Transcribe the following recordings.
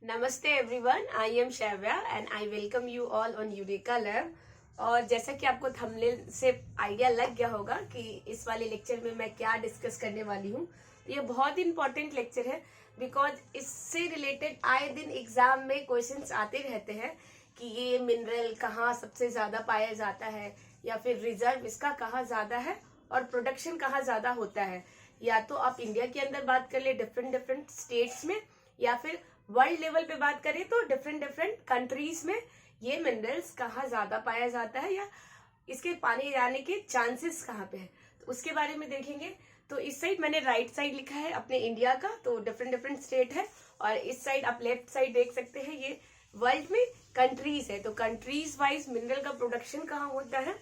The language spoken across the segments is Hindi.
नमस्ते everyone, I am Shaivya and I welcome you all on eureka lab. और जैसा कि आपको थंबनेल से आइडिया लग गया होगा कि इस वाले लेक्चर में मैं क्या डिस्कस करने वाली हूँ, तो ये बहुत इंपॉर्टेंट लेक्चर है बिकॉज इससे रिलेटेड आए दिन एग्जाम में क्वेश्चंस आते रहते हैं कि ये मिनरल कहाँ सबसे ज्यादा पाया जाता है या फिर रिजर्व इसका कहाँ ज्यादा है और प्रोडक्शन कहाँ ज्यादा होता है। या तो आप इंडिया के अंदर बात कर ले डिफरेंट स्टेट्स में, या फिर वर्ल्ड लेवल पे बात करें तो डिफरेंट कंट्रीज में ये मिनरल्स कहाँ ज्यादा पाया जाता है या इसके पाने जाने के चांसेस कहाँ पे है, तो उसके बारे में देखेंगे। तो इस साइड मैंने राइट साइड लिखा है अपने इंडिया का, तो डिफरेंट स्टेट है, और इस साइड आप लेफ्ट साइड देख सकते हैं ये वर्ल्ड में कंट्रीज है। तो कंट्रीज वाइज मिनरल का प्रोडक्शन कहाँ होता है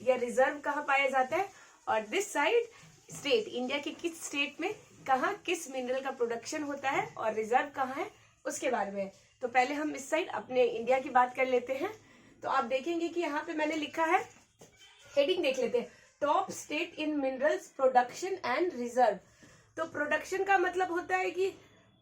या रिजर्व कहाँ पाया जाता है, और दिस साइड स्टेट इंडिया के किस स्टेट में कहाँ किस मिनरल का प्रोडक्शन होता है और रिजर्व कहाँ है उसके बारे में। तो पहले हम इस साइड अपने इंडिया की बात कर लेते हैं। तो आप देखेंगे कि यहाँ पे मैंने लिखा है, हेडिंग देख लेते हैं, top state in minerals production and reserve. तो प्रोडक्शन का मतलब होता है कि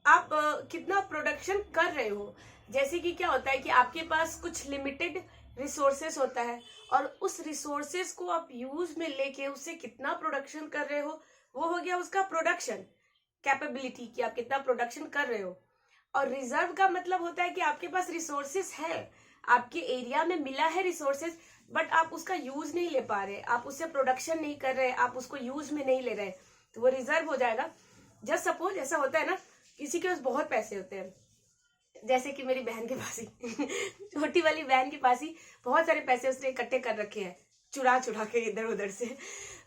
आप कितना प्रोडक्शन कर रहे हो। जैसे कि क्या होता है कि आपके पास कुछ लिमिटेड रिसोर्सेस होता है और उस रिसोर्सेस को आप यूज में लेके उससे कितना प्रोडक्शन कर रहे हो, वो हो गया उसका प्रोडक्शन कैपेबिलिटी, कि आप कितना प्रोडक्शन कर रहे हो। और रिजर्व का मतलब होता है कि आपके पास रिसोर्सेस है, आपके एरिया में मिला है रिसोर्सेस, बट आप उसका यूज नहीं ले पा रहे, आप उससे प्रोडक्शन नहीं कर रहे, आप उसको यूज में नहीं ले रहे, तो वो रिजर्व हो जाएगा। जस्ट सपोज ऐसा होता है ना, किसी के पास बहुत पैसे होते हैं, जैसे कि मेरी बहन के पास ही छोटी वाली बहन के पास ही बहुत सारे पैसे उसने इकट्ठे कर रखे हैं, चुरा चुरा के इधर उधर से,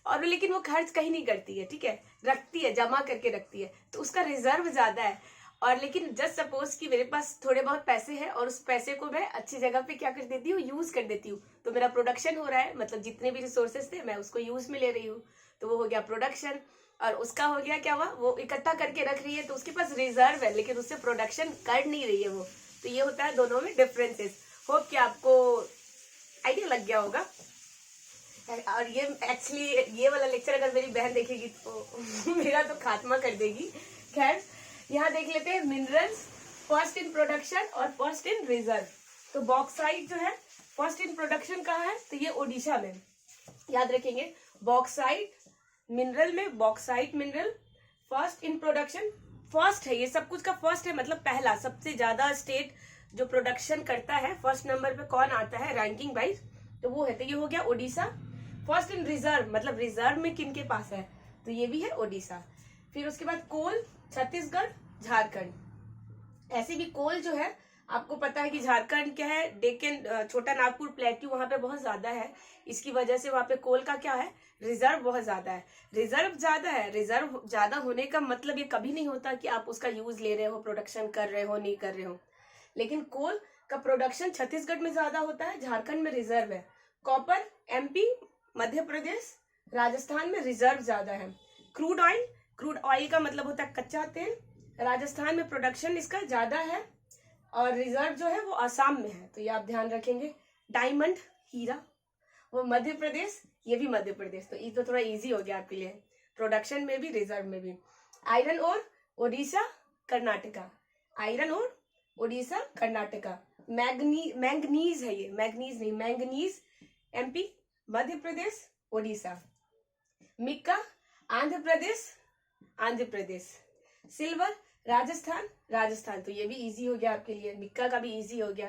और लेकिन वो खर्च कहीं नहीं करती है, ठीक है, रखती है, जमा करके रखती है, तो उसका रिजर्व ज्यादा है। और लेकिन जस्ट सपोज कि मेरे पास थोड़े बहुत पैसे हैं और उस पैसे को मैं अच्छी जगह पे क्या कर देती हूँ, यूज कर देती हूँ, तो मेरा प्रोडक्शन हो रहा है, मतलब जितने भी रिसोर्सेस थे मैं उसको यूज में ले रही हूँ, तो वो हो गया प्रोडक्शन। और उसका हो गया क्या हुआ, वो इकट्ठा करके रख रही है तो उसके पास रिजर्व है लेकिन उससे प्रोडक्शन कर नहीं रही है वो। तो ये होता है दोनों में डिफरेंसेस। होप कि आपको आइडिया लग गया होगा। और ये एक्चुअली ये वाला लेक्चर अगर मेरी बहन देखेगी तो मेरा तो खात्मा कर देगी। खैर, यहाँ देख लेते हैं मिनरल्स फर्स्ट इन प्रोडक्शन और फर्स्ट इन रिजर्व। तो बॉक्साइट जो है फर्स्ट इन प्रोडक्शन कहाँ है, तो ये ओडिशा में, याद रखेंगे, बॉक्साइट मिनरल में bauxite mineral first in production, first है, ये सब कुछ का फर्स्ट है, मतलब पहला, सबसे ज्यादा स्टेट जो प्रोडक्शन करता है फर्स्ट नंबर पे कौन आता है रैंकिंग वाइज, तो वो है, तो ये हो गया ओडिशा। फर्स्ट इन रिजर्व मतलब रिजर्व में किन के पास है, तो ये भी है ओडिशा। फिर उसके बाद कोल छत्तीसगढ़ झारखंड। ऐसे भी कोल जो है आपको पता है कि झारखंड क्या है, डेक्कन छोटा नागपुर प्लेट्यू वहां पे बहुत ज्यादा है, इसकी वजह से वहां पे कोल का क्या है, रिजर्व बहुत ज्यादा है। रिजर्व ज्यादा है, रिजर्व ज्यादा होने का मतलब ये कभी नहीं होता कि आप उसका यूज ले रहे हो, प्रोडक्शन कर रहे हो, नहीं कर रहे हो। लेकिन कोल का प्रोडक्शन छत्तीसगढ़ में ज्यादा होता है, झारखंड में रिजर्व है। कॉपर एमपी मध्य प्रदेश राजस्थान में रिजर्व ज्यादा है। क्रूड ऑयल का मतलब होता है कच्चा तेल, राजस्थान में प्रोडक्शन इसका ज्यादा है और रिजर्व जो है वो आसाम में है, तो ये आप ध्यान रखेंगे। डायमंड हीरा वो मध्य प्रदेश, ये भी मध्य प्रदेश, तो ये तो थोड़ा इजी हो गया आपके लिए, प्रोडक्शन में भी रिजर्व में भी। आयरन और ओडिशा कर्नाटका, आयरन और ओडिशा कर्नाटका। मैंगनीज है ये, मैंगनीज नहीं, manganese MP Madhya Pradesh Odisha. Mika Andhra Pradesh. Silver Rajasthan, तो ये भी इजी हो गया आपके लिए, मिक्का का भी इजी हो गया।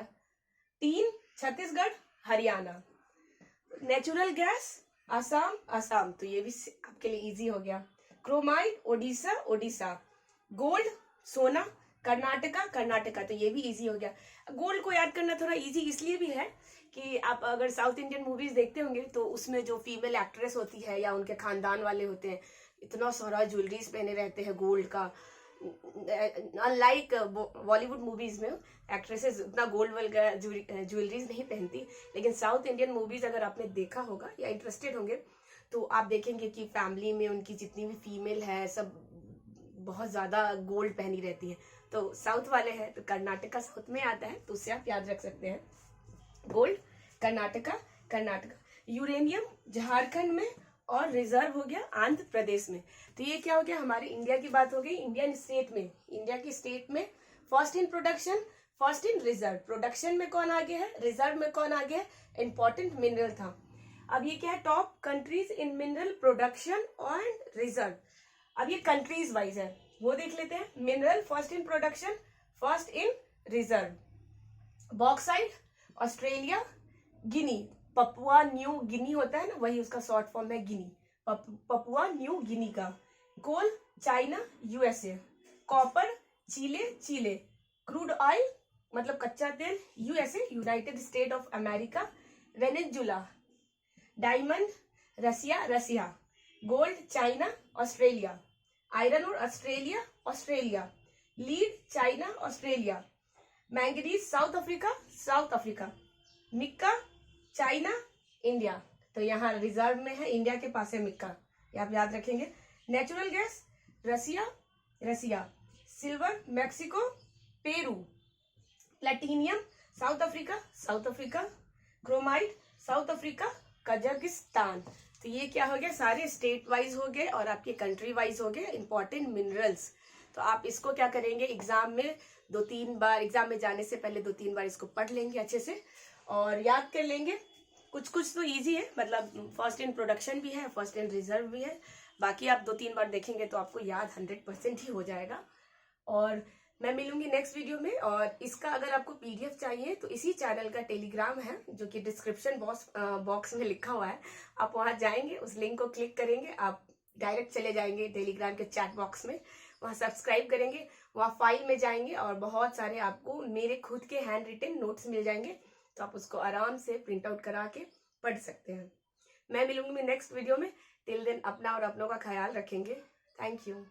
Tin Chhattisgarh Haryana. Natural gas Assam, तो ये भी आपके लिए इजी हो गया। क्रोमाइड ओडिशा। गोल्ड सोना कर्नाटका, तो ये भी इजी हो गया। गोल्ड को याद करना थोड़ा इजी इसलिए भी है कि आप अगर साउथ इंडियन मूवीज देखते होंगे तो उसमें जो फीमेल एक्ट्रेस होती है या उनके खानदान वाले होते हैं, इतना सारा ज्वेलरीज पहने रहते हैं गोल्ड का। अनलाइक बॉलीवुड मूवीज में एक्ट्रेसेस उतना गोल्ड वगैरह ज्वेलरीज नहीं पहनती, लेकिन साउथ इंडियन मूवीज अगर आपने देखा होगा या इंटरेस्टेड होंगे तो आप देखेंगे कि फैमिली में उनकी जितनी भी फीमेल है सब बहुत ज्यादा गोल्ड पहनी रहती है। तो साउथ वाले हैं तो कर्नाटका साउथ में आता है, तो उससे आप याद रख सकते हैं, गोल्ड कर्नाटका। यूरेनियम झारखंड में और रिजर्व हो गया आंध्र प्रदेश में। तो ये क्या हो गया, हमारे इंडिया की बात हो गई। इंडिया की स्टेट में first in production, first in reserve. Production में कौन आगे है, रिजर्व में कौन आगे है, इंपॉर्टेंट मिनरल था। अब ये क्या है, top countries in mineral production and reserve. अब ये कंट्रीज वाइज है, वो देख लेते हैं। Mineral first in production, first in reserve. Bauxite Australia, Guinea, Papua New गिनी होता है ना, वही उसका शॉर्ट फॉर्म है गिनी, पपुआ न्यू गिनी का। Coal China USA. Copper Chile Chile. Crude oil मतलब कच्चा तेल USA United State of America. Venezuela. Diamond Russia Russia. Gold China Australia. Iron और Australia Australia. Lead China Australia. Manganese South Africa South Africa. Mica China India, तो यहाँ रिजर्व में है, इंडिया के पास है मिक्का, ये आप याद रखेंगे। Natural gas Russia Russia. Silver Mexico Peru. Platinum South Africa South Africa. Chromite South Africa Kazakhstan. तो ये क्या हो गया, सारे स्टेट वाइज हो गए और आपके कंट्री वाइज हो गए इंपॉर्टेंट मिनरल्स। तो आप इसको क्या करेंगे, एग्जाम में 2-3 बार, एग्जाम में जाने से पहले 2-3 बार इसको पढ़ लेंगे अच्छे से और याद कर लेंगे। कुछ कुछ तो इजी है, मतलब फर्स्ट इन प्रोडक्शन भी है, फर्स्ट इन रिजर्व भी है, बाकी आप 2-3 बार देखेंगे तो आपको याद 100% ही हो जाएगा। और मैं मिलूंगी नेक्स्ट वीडियो में। और इसका अगर आपको पीडीएफ चाहिए तो इसी चैनल का टेलीग्राम है जो कि डिस्क्रिप्शन बॉक्स में लिखा हुआ है, आप वहां जाएंगे, उस लिंक को क्लिक करेंगे, आप डायरेक्ट चले जाएंगे टेलीग्राम के चैट बॉक्स में, वहां सब्सक्राइब करेंगे, वहां फाइल में जाएंगे और बहुत सारे आपको मेरे खुद के हैंड रिटन नोट्स मिल जाएंगे, तो आप उसको आराम से प्रिंट आउट करा के पढ़ सकते हैं। मैं मिलूंगी नेक्स्ट वीडियो में। टिल देन अपना और अपनों का ख्याल रखेंगे। Thank you.